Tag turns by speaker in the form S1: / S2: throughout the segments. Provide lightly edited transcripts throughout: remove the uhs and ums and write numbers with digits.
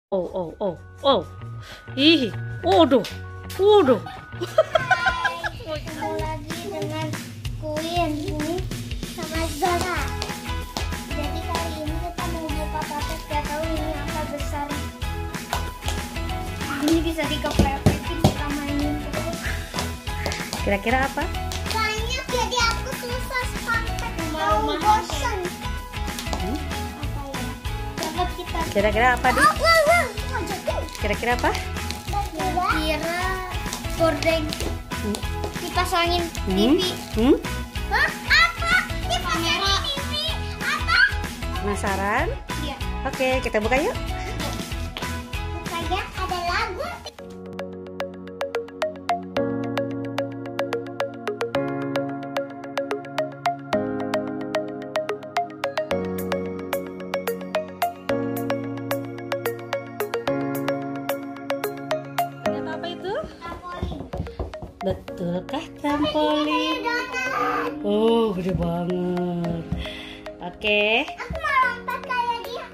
S1: Oh. Ih, waduh.
S2: Ketemu lagi dengan Queen ini sama Zara. Jadi kali ini kita mau buka paket, gak tahu ini apa besar. Ini bisa dikeprepetin, kita mainin terus.
S1: Kira-kira apa?
S2: Banyak jadi aku susah paket, mau bosan. Apa ya? Dapat kita.
S1: Kira-kira apa, Di? Kira-kira apa?
S2: Kira gorden. Kipas angin TV. Hah? Apa? Kipas angin TV. Apa?
S1: Penasaran?
S2: Iya.
S1: Oke, kita buka yuk.
S2: Bukanya ada lagu.
S1: Ternyata apa itu?
S2: Trampolin.
S1: Betulkah trampolin? Oh, gede banget. Oke,
S2: Aku mau lompat kayak dia.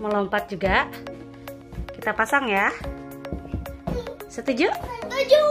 S1: mau lompat juga. Kita pasang ya. Setuju?
S2: Setuju.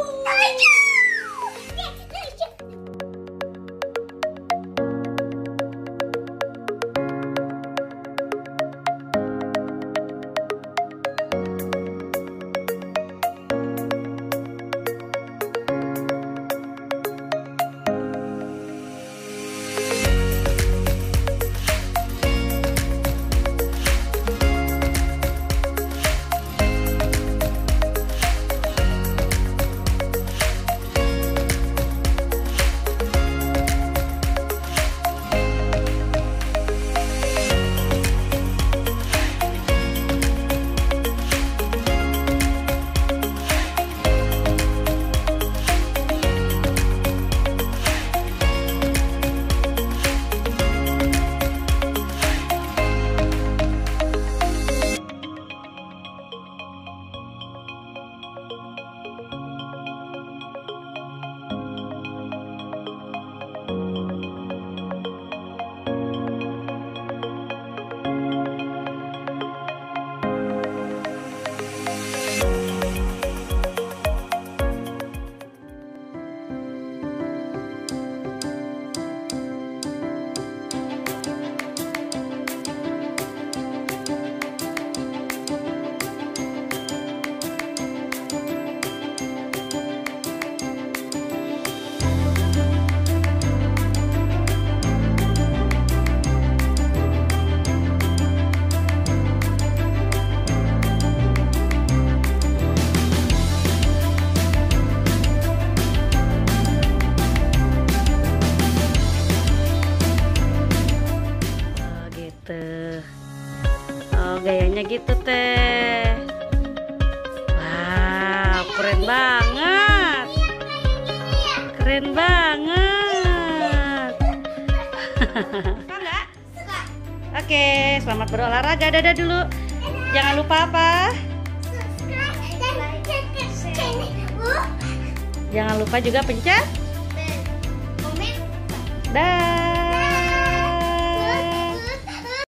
S1: Oh, gayanya gitu teh. Wow, keren banget. Keren banget. Suka nggak?
S2: Suka.
S1: Oke, selamat berolahraga. Dadah dulu. Jangan lupa apa?
S2: Subscribe dan share channel.
S1: Jangan lupa juga pencet.
S2: Komen.
S1: Dah.